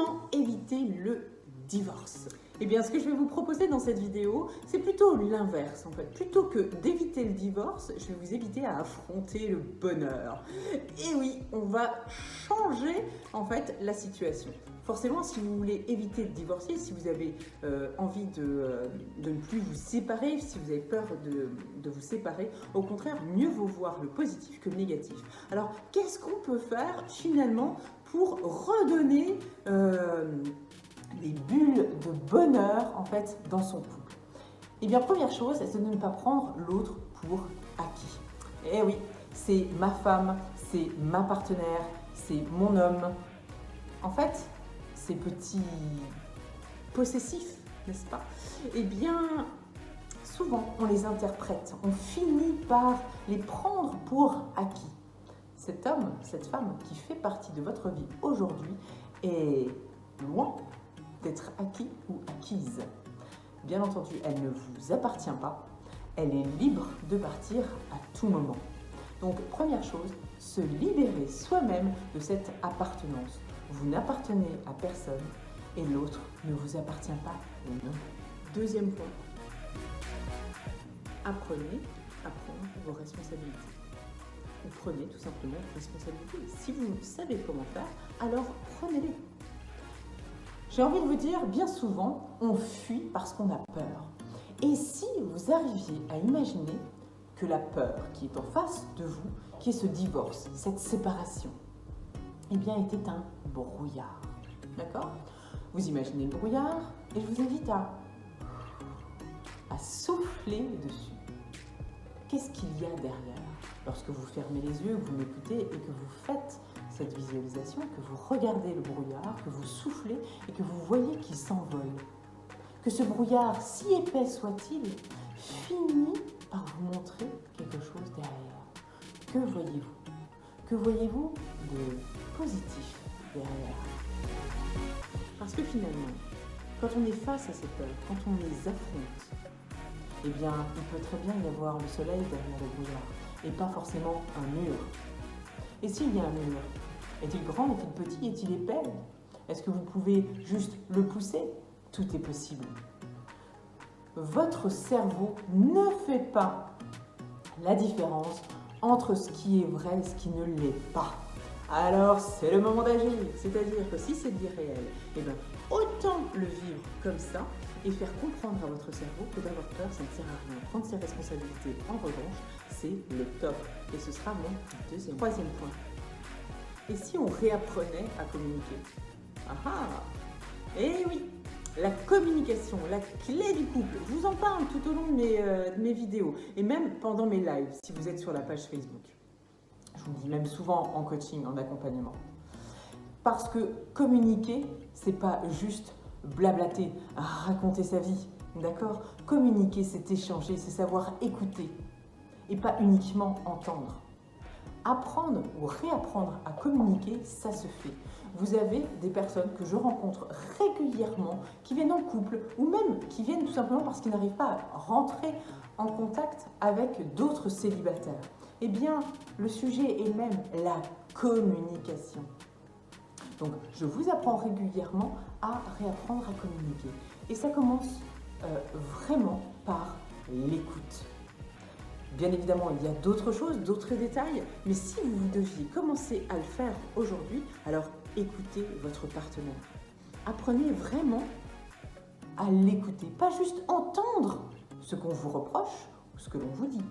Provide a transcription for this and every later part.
Comment éviter le divorce? Eh bien, ce que je vais vous proposer dans cette vidéo, c'est plutôt l'inverse en fait. Plutôt que d'éviter le divorce, je vais vous éviter à affronter le bonheur. Et oui, on va changer en fait la situation. Forcément, si vous voulez éviter de divorcer, si vous avez envie de ne plus vous séparer, si vous avez peur de vous séparer, au contraire, mieux vaut voir le positif que le négatif. Alors, qu'est-ce qu'on peut faire finalement pour redonner des bulles de bonheur en fait dans son couple? Eh bien, première chose, c'est de ne pas prendre l'autre pour acquis. Eh oui, c'est ma femme, c'est ma partenaire, c'est mon homme. En fait, ces petits possessifs, n'est-ce pas? Eh bien, souvent, on les interprète, on finit par les prendre pour acquis. Cet homme, cette femme qui fait partie de votre vie aujourd'hui est loin d'être acquis ou acquise. Bien entendu, elle ne vous appartient pas, elle est libre de partir à tout moment. Donc, première chose, se libérer soi-même de cette appartenance. Vous n'appartenez à personne et l'autre ne vous appartient pas non. Deuxième point, apprenez à prendre vos responsabilités. Ou prenez tout simplement vos responsabilités. Si vous savez comment faire, alors prenez-les. J'ai envie de vous dire, bien souvent, on fuit parce qu'on a peur. Et si vous arriviez à imaginer que la peur qui est en face de vous, qui est ce divorce, cette séparation, eh bien, était un brouillard. D'accord? Vous imaginez le brouillard et je vous invite à souffler dessus. Qu'est-ce qu'il y a derrière? Lorsque vous fermez les yeux, que vous m'écoutez et que vous faites cette visualisation, que vous regardez le brouillard, que vous soufflez et que vous voyez qu'il s'envole. Que ce brouillard, si épais soit-il, finit par vous montrer quelque chose derrière. Que voyez-vous? Que voyez-vous de positif derrière? Parce que finalement, quand on est face à ces peurs, quand on les affronte, eh bien, il peut très bien y avoir le soleil derrière le brouillard et pas forcément un mur. Et s'il y a un mur, est-il grand, est-il petit, est-il épais? Est-ce que vous pouvez juste le pousser? Tout est possible. Votre cerveau ne fait pas la différence entre ce qui est vrai et ce qui ne l'est pas. Alors, c'est le moment d'agir. C'est-à-dire que si c'est irréel, eh bien, autant le vivre comme ça et faire comprendre à votre cerveau que d'avoir peur, ça ne sert à rien. Prendre ses responsabilités, en revanche, c'est le top. Et ce sera mon troisième point. Et si on réapprenait à communiquer? Eh oui, la communication, la clé du couple. Je vous en parle tout au long de mes vidéos et même pendant mes lives, si vous êtes sur la page Facebook. Je vous le dis même souvent en coaching, en accompagnement. Parce que communiquer, c'est pas juste blablater, raconter sa vie, d'accord? Communiquer, c'est échanger, c'est savoir écouter et pas uniquement entendre. Apprendre ou réapprendre à communiquer, ça se fait. Vous avez des personnes que je rencontre régulièrement qui viennent en couple ou même qui viennent tout simplement parce qu'ils n'arrivent pas à rentrer en contact avec d'autres célibataires. Eh bien, le sujet est même la communication. Donc, je vous apprends régulièrement à réapprendre à communiquer. Et ça commence vraiment par l'écoute. Bien évidemment, il y a d'autres choses, d'autres détails, mais si vous deviez commencer à le faire aujourd'hui, alors écoutez votre partenaire. Apprenez vraiment à l'écouter, pas juste entendre ce qu'on vous reproche ou ce que l'on vous dit,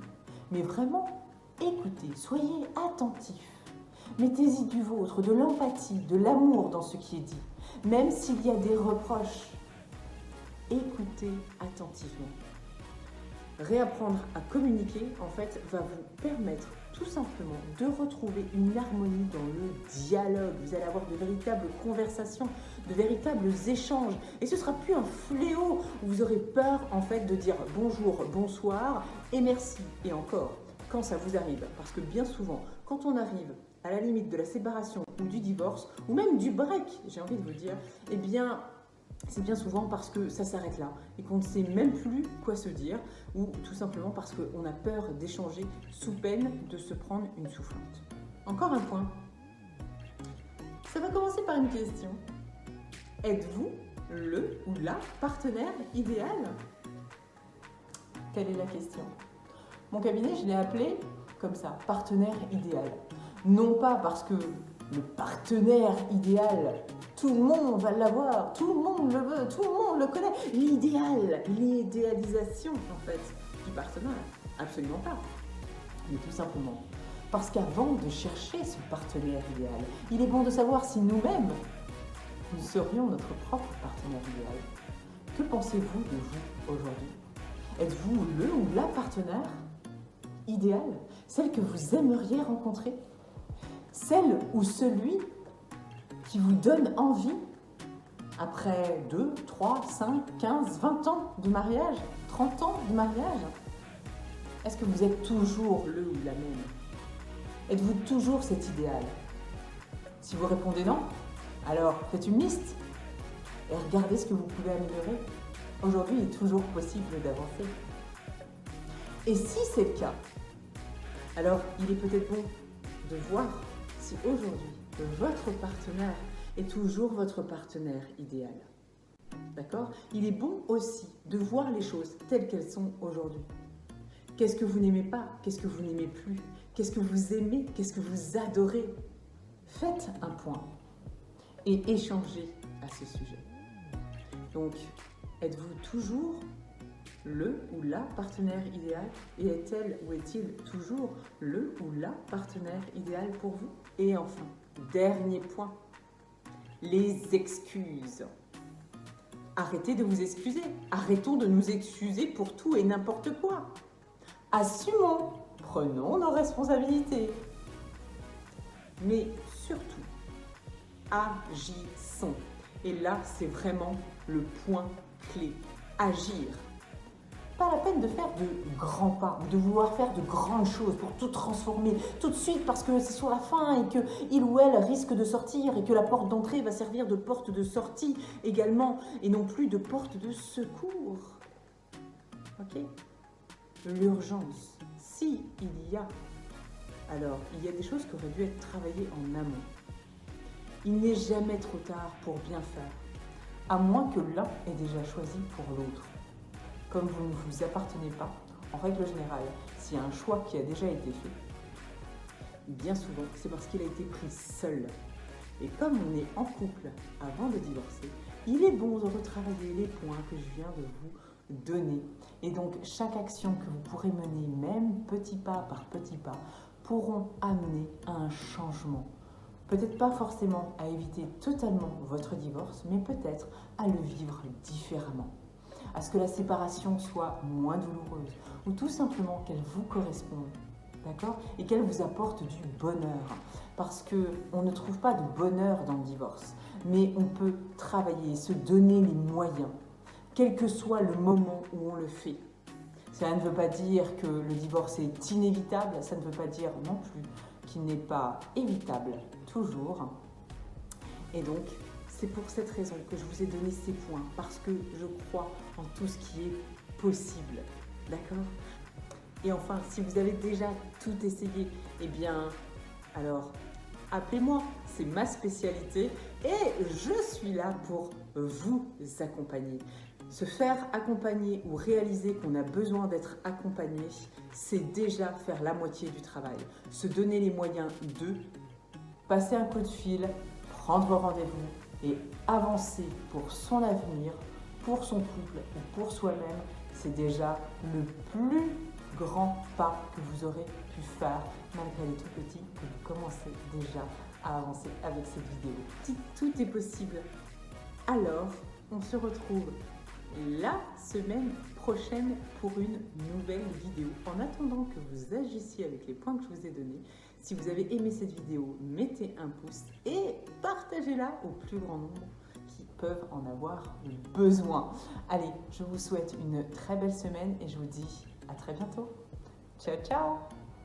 mais vraiment écoutez, soyez attentif. Mettez-y du vôtre, de l'empathie, de l'amour dans ce qui est dit, même s'il y a des reproches. Écoutez attentivement. Réapprendre à communiquer, en fait, va vous permettre tout simplement de retrouver une harmonie dans le dialogue. Vous allez avoir de véritables conversations, de véritables échanges. Et ce ne sera plus un fléau où vous aurez peur, en fait, de dire bonjour, bonsoir et merci. Et encore, quand ça vous arrive. Parce que bien souvent, quand on arrive à la limite de la séparation ou du divorce, ou même du break, j'ai envie de vous dire, eh bien, c'est bien souvent parce que ça s'arrête là et qu'on ne sait même plus quoi se dire ou tout simplement parce qu'on a peur d'échanger sous peine de se prendre une soufflante. Encore un point. Ça va commencer par une question. Êtes-vous le ou la partenaire idéal? Quelle est la question? Mon cabinet, je l'ai appelé comme ça, partenaire idéal. Non pas parce que le partenaire idéal, tout le monde va l'avoir, tout le monde le veut, tout le monde le connaît. L'idéal, l'idéalisation en fait du partenaire. Absolument pas. Mais tout simplement parce qu'avant de chercher ce partenaire idéal, il est bon de savoir si nous-mêmes, nous serions notre propre partenaire idéal. Que pensez-vous de vous aujourd'hui? Êtes-vous le ou la partenaire idéal? Celle que vous aimeriez rencontrer? Celle ou celui qui vous donne envie après 2, 3, 5, 15, 20 ans de mariage, 30 ans de mariage? Est-ce que vous êtes toujours le ou la même? Êtes-vous toujours cet idéal? Si vous répondez non, alors faites une liste et regardez ce que vous pouvez améliorer. Aujourd'hui, il est toujours possible d'avancer. Et si c'est le cas, alors il est peut-être bon de voir si aujourd'hui, votre partenaire est toujours votre partenaire idéal. D'accord? Il est bon aussi de voir les choses telles qu'elles sont aujourd'hui. Qu'est-ce que vous n'aimez pas? Qu'est-ce que vous n'aimez plus? Qu'est-ce que vous aimez? Qu'est-ce que vous adorez? Faites un point et échangez à ce sujet. Donc, êtes-vous toujours le ou la partenaire idéal? Et est-elle ou est-il toujours le ou la partenaire idéal pour vous? Et enfin, dernier point, les excuses. Arrêtez de vous excuser. Arrêtons de nous excuser pour tout et n'importe quoi. Assumons, prenons nos responsabilités. Mais surtout, agissons. Et là, c'est vraiment le point clé. Agir. Pas la peine de faire de grands pas, ou de vouloir faire de grandes choses pour tout transformer tout de suite parce que c'est sur la fin et qu'il ou elle risque de sortir et que la porte d'entrée va servir de porte de sortie également et non plus de porte de secours. Ok? L'urgence, si il y a, alors il y a des choses qui auraient dû être travaillées en amont. Il n'est jamais trop tard pour bien faire, à moins que l'un ait déjà choisi pour l'autre. Comme vous ne vous appartenez pas, en règle générale, s'il y a un choix qui a déjà été fait, bien souvent, c'est parce qu'il a été pris seul. Et comme on est en couple avant de divorcer, il est bon de retravailler les points que je viens de vous donner. Et donc, chaque action que vous pourrez mener, même petit pas par petit pas, pourront amener à un changement. Peut-être pas forcément à éviter totalement votre divorce, mais peut-être à le vivre différemment. À ce que la séparation soit moins douloureuse ou tout simplement qu'elle vous corresponde, d'accord? Et qu'elle vous apporte du bonheur. Parce qu'on ne trouve pas de bonheur dans le divorce, mais on peut travailler, se donner les moyens, quel que soit le moment où on le fait. Cela ne veut pas dire que le divorce est inévitable, ça ne veut pas dire non plus qu'il n'est pas évitable, toujours. Et donc, c'est pour cette raison que je vous ai donné ces points, parce que je crois en tout ce qui est possible, d'accord? Et enfin, si vous avez déjà tout essayé, eh bien, alors, appelez-moi, c'est ma spécialité et je suis là pour vous accompagner. Se faire accompagner ou réaliser qu'on a besoin d'être accompagné, c'est déjà faire la moitié du travail. Se donner les moyens de passer un coup de fil, prendre rendez-vous et avancer pour son avenir, pour son couple ou pour soi-même, c'est déjà le plus grand pas que vous aurez pu faire malgré les tout petits que vous commencez déjà à avancer avec cette vidéo. Si tout est possible, alors on se retrouve la semaine prochaine pour une nouvelle vidéo. En attendant que vous agissiez avec les points que je vous ai donnés, si vous avez aimé cette vidéo, mettez un pouce et partagez-la au plus grand nombre qui peuvent en avoir besoin. Allez, je vous souhaite une très belle semaine et je vous dis à très bientôt. Ciao, ciao!